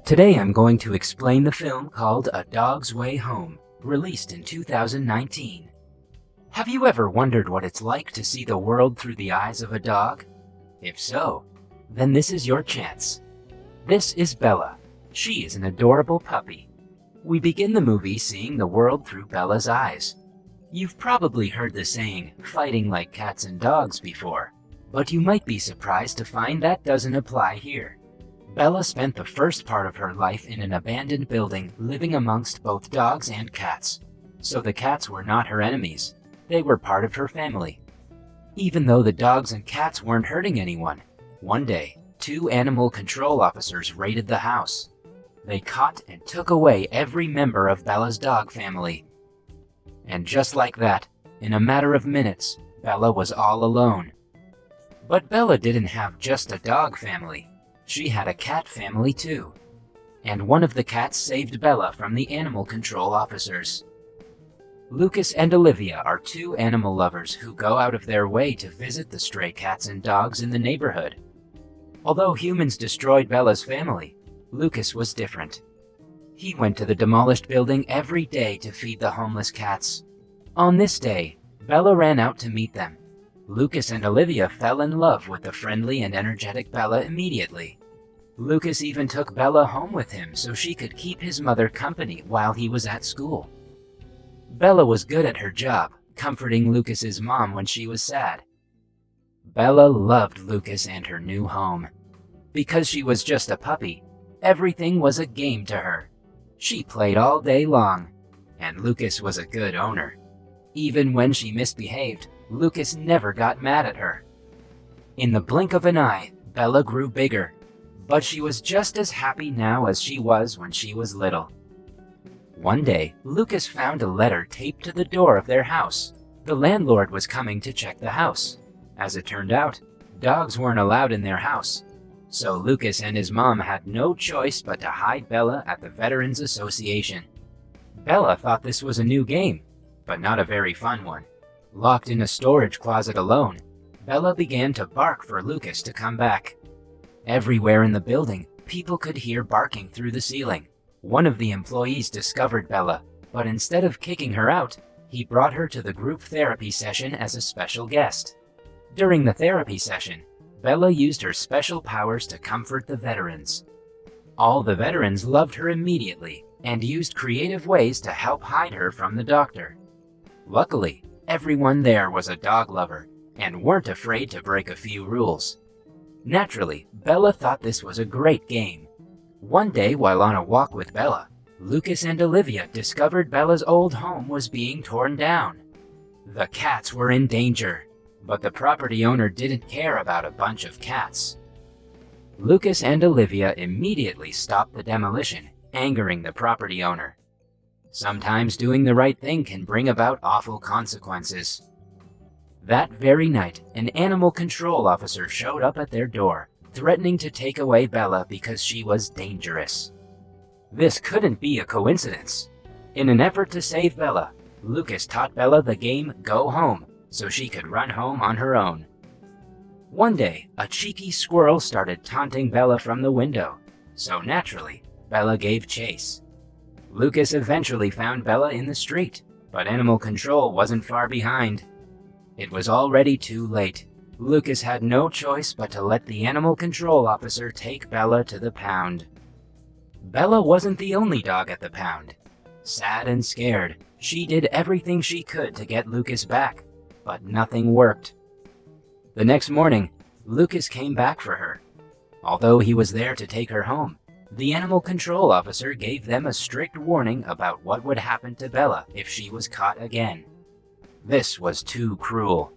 Today I'm going to explain the film called A Dog's Way Home, released in 2019. Have you ever wondered what it's like to see the world through the eyes of a dog? If so, then this is your chance. This is Bella. She is an adorable puppy. We begin the movie seeing the world through Bella's eyes. You've probably heard the saying, fighting like cats and dogs before, but you might be surprised to find that doesn't apply here. Bella spent the first part of her life in an abandoned building living amongst both dogs and cats. So the cats were not her enemies. They were part of her family. Even though the dogs and cats weren't hurting anyone, one day, 2 animal control officers raided the house. They caught and took away every member of Bella's dog family. And just like that, in a matter of minutes, Bella was all alone. But Bella didn't have just a dog family. She had a cat family too. And one of the cats saved Bella from the animal control officers. Lucas and Olivia are 2 animal lovers who go out of their way to visit the stray cats and dogs in the neighborhood. Although humans destroyed Bella's family, Lucas was different. He went to the demolished building every day to feed the homeless cats. On this day, Bella ran out to meet them. Lucas and Olivia fell in love with the friendly and energetic Bella immediately. Lucas even took Bella home with him so she could keep his mother company while he was at school. Bella was good at her job, comforting Lucas's mom when she was sad. Bella loved Lucas and her new home. Because she was just a puppy, everything was a game to her. She played all day long, and Lucas was a good owner. Even when she misbehaved, Lucas never got mad at her. In the blink of an eye, Bella grew bigger, but she was just as happy now as she was when she was little. One day, Lucas found a letter taped to the door of their house. The landlord was coming to check the house. As it turned out, dogs weren't allowed in their house, so Lucas and his mom had no choice but to hide Bella at the Veterans Association. Bella thought this was a new game, but not a very fun one. Locked in a storage closet alone, Bella began to bark for Lucas to come back. Everywhere in the building, people could hear barking through the ceiling. One of the employees discovered Bella, but instead of kicking her out, he brought her to the group therapy session as a special guest. During the therapy session, Bella used her special powers to comfort the veterans. All the veterans loved her immediately and used creative ways to help hide her from the doctor. Luckily, everyone there was a dog lover and weren't afraid to break a few rules. Naturally, Bella thought this was a great game. One day while on a walk with Bella, Lucas and Olivia discovered Bella's old home was being torn down. The cats were in danger, but the property owner didn't care about a bunch of cats. Lucas and Olivia immediately stopped the demolition, angering the property owner. Sometimes doing the right thing can bring about awful consequences. That very night, an animal control officer showed up at their door, threatening to take away Bella because she was dangerous. This couldn't be a coincidence. In an effort to save Bella, Lucas taught Bella the game Go Home so she could run home on her own. One day, a cheeky squirrel started taunting Bella from the window, so naturally, Bella gave chase. Lucas eventually found Bella in the street, but animal control wasn't far behind. It was already too late. Lucas had no choice but to let the animal control officer take Bella to the pound. Bella wasn't the only dog at the pound. Sad and scared, she did everything she could to get Lucas back, but nothing worked. The next morning, Lucas came back for her. Although he was there to take her home, the animal control officer gave them a strict warning about what would happen to Bella if she was caught again. This was too cruel.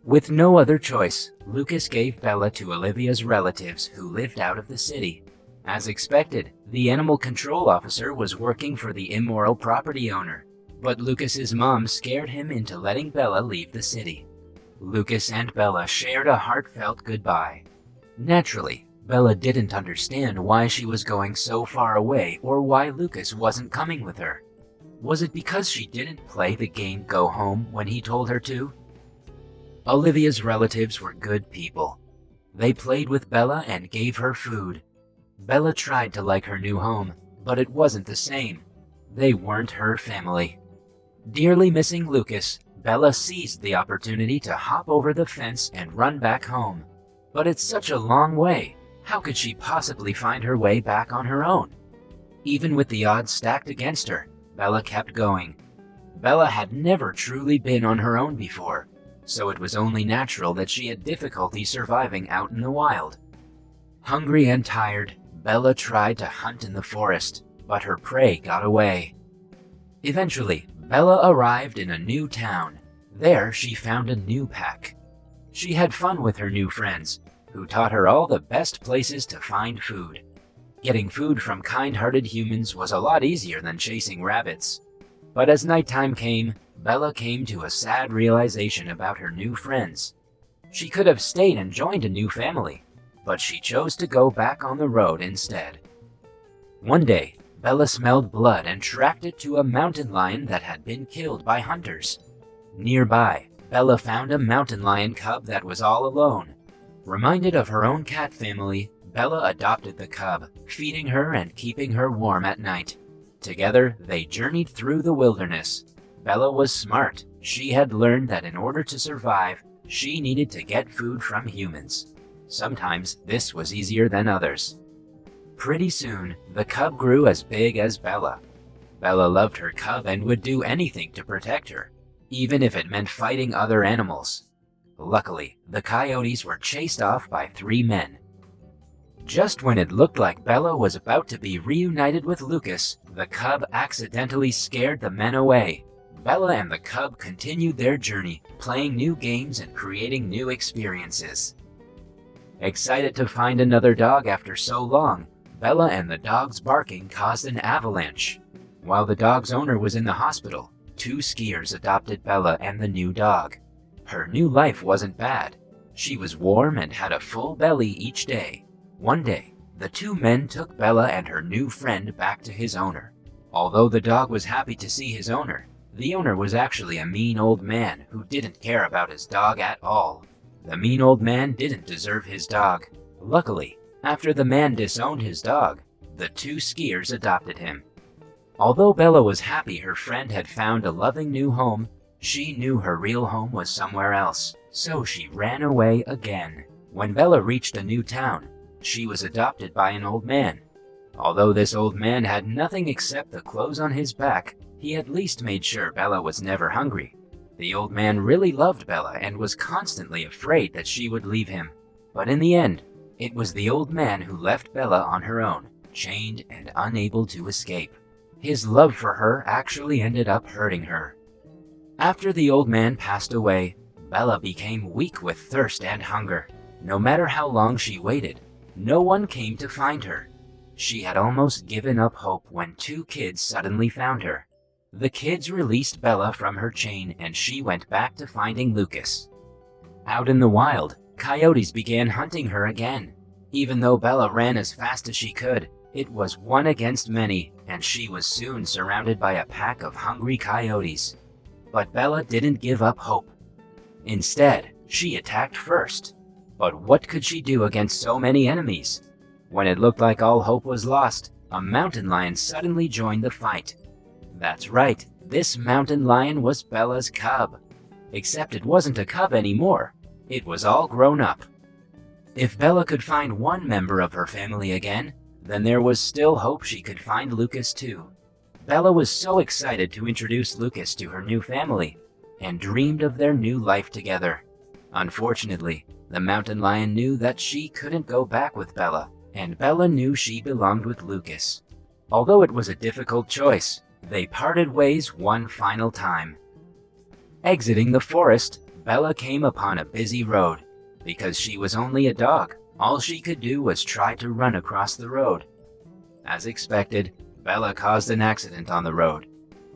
With no other choice, Lucas gave Bella to Olivia's relatives who lived out of the city. As expected, the animal control officer was working for the immoral property owner, but Lucas's mom scared him into letting Bella leave the city. Lucas and Bella shared a heartfelt goodbye. Naturally, Bella didn't understand why she was going so far away or why Lucas wasn't coming with her. Was it because she didn't play the game Go Home when he told her to? Olivia's relatives were good people. They played with Bella and gave her food. Bella tried to like her new home, but it wasn't the same. They weren't her family. Dearly missing Lucas, Bella seized the opportunity to hop over the fence and run back home. But it's such a long way. How could she possibly find her way back on her own? Even with the odds stacked against her, Bella kept going. Bella had never truly been on her own before, so it was only natural that she had difficulty surviving out in the wild. Hungry and tired, Bella tried to hunt in the forest, but her prey got away. Eventually, Bella arrived in a new town. There, she found a new pack. She had fun with her new friends, who taught her all the best places to find food. Getting food from kind-hearted humans was a lot easier than chasing rabbits. But as nighttime came, Bella came to a sad realization about her new friends. She could have stayed and joined a new family, but she chose to go back on the road instead. One day, Bella smelled blood and tracked it to a mountain lion that had been killed by hunters. Nearby, Bella found a mountain lion cub that was all alone. Reminded of her own cat family, Bella adopted the cub, feeding her and keeping her warm at night. Together, they journeyed through the wilderness. Bella was smart. She had learned that in order to survive, she needed to get food from humans. Sometimes this was easier than others. Pretty soon, the cub grew as big as Bella. Bella loved her cub and would do anything to protect her, even if it meant fighting other animals. Luckily, the coyotes were chased off by 3 men. Just when it looked like Bella was about to be reunited with Lucas, the cub accidentally scared the men away. Bella and the cub continued their journey, playing new games and creating new experiences. Excited to find another dog after so long, Bella and the dog's barking caused an avalanche. While the dog's owner was in the hospital, 2 skiers adopted Bella and the new dog. Her new life wasn't bad. She was warm and had a full belly each day. One day, the 2 men took Bella and her new friend back to his owner. Although the dog was happy to see his owner, the owner was actually a mean old man who didn't care about his dog at all. The mean old man didn't deserve his dog. Luckily, after the man disowned his dog, the 2 skiers adopted him. Although Bella was happy her friend had found a loving new home, she knew her real home was somewhere else, so she ran away again. When Bella reached a new town, she was adopted by an old man. Although this old man had nothing except the clothes on his back, he at least made sure Bella was never hungry. The old man really loved Bella and was constantly afraid that she would leave him. But in the end, it was the old man who left Bella on her own, chained and unable to escape. His love for her actually ended up hurting her. After the old man passed away, Bella became weak with thirst and hunger. No matter how long she waited, no one came to find her. She had almost given up hope when 2 kids suddenly found her. The kids released Bella from her chain and she went back to finding Lucas. Out in the wild, coyotes began hunting her again. Even though Bella ran as fast as she could, it was one against many, and she was soon surrounded by a pack of hungry coyotes. But Bella didn't give up hope. Instead, she attacked first. But what could she do against so many enemies? When it looked like all hope was lost, a mountain lion suddenly joined the fight. That's right, this mountain lion was Bella's cub. Except it wasn't a cub anymore. It was all grown up. If Bella could find one member of her family again, then there was still hope she could find Lucas too. Bella was so excited to introduce Lucas to her new family, and dreamed of their new life together. Unfortunately, the mountain lion knew that she couldn't go back with Bella, and Bella knew she belonged with Lucas. Although it was a difficult choice, they parted ways one final time. Exiting the forest, Bella came upon a busy road. Because she was only a dog, all she could do was try to run across the road. As expected, Bella caused an accident on the road.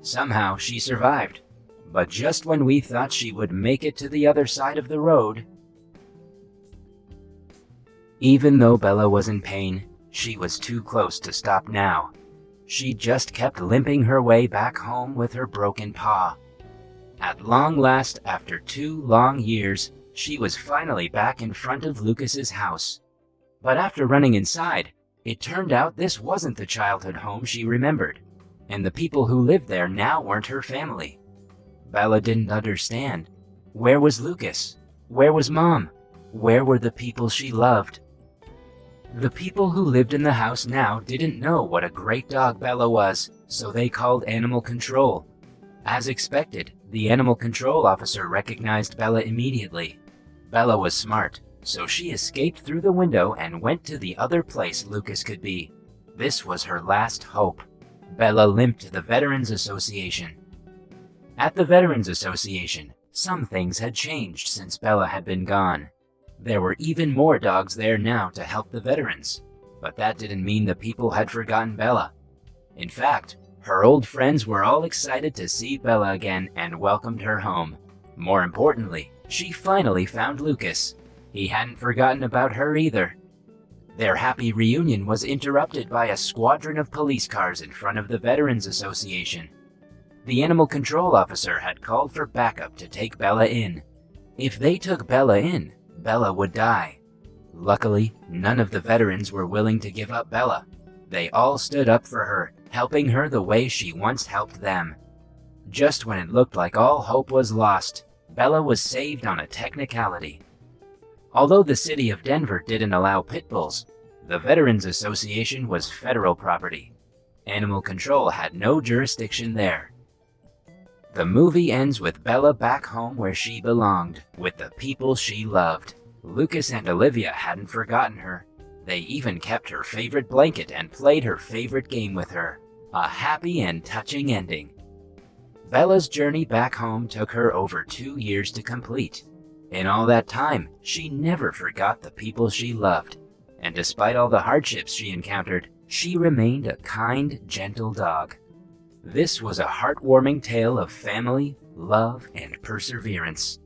Somehow, she survived. But just when we thought she would make it to the other side of the road... Even though Bella was in pain, she was too close to stop now. She just kept limping her way back home with her broken paw. At long last, after 2 long years, she was finally back in front of Lucas's house. But after running inside, It turned out this wasn't the childhood home she remembered, and the people who lived there now weren't her family. Bella didn't understand. Where was Lucas? Where was Mom? Where were the people she loved? The people who lived in the house now didn't know what a great dog Bella was, so they called animal control. As expected, the animal control officer recognized Bella immediately. Bella was smart, so she escaped through the window and went to the other place Lucas could be. This was her last hope. Bella limped to the Veterans Association. At the Veterans Association, some things had changed since Bella had been gone. There were even more dogs there now to help the veterans, but that didn't mean the people had forgotten Bella. In fact, her old friends were all excited to see Bella again and welcomed her home. More importantly, she finally found Lucas. He hadn't forgotten about her either. Their happy reunion was interrupted by a squadron of police cars in front of the Veterans Association. The animal control officer had called for backup to take Bella in. If they took Bella in, Bella would die. Luckily, none of the veterans were willing to give up Bella. They all stood up for her, helping her the way she once helped them. Just when it looked like all hope was lost, Bella was saved on a technicality. Although the city of Denver didn't allow pit bulls, the Veterans Association was federal property. Animal control had no jurisdiction there. The movie ends with Bella back home where she belonged, with the people she loved. Lucas and Olivia hadn't forgotten her. They even kept her favorite blanket and played her favorite game with her. A happy and touching ending. Bella's journey back home took her over 2 years to complete. In all that time, she never forgot the people she loved. And despite all the hardships she encountered, she remained a kind, gentle dog. This was a heartwarming tale of family, love, and perseverance.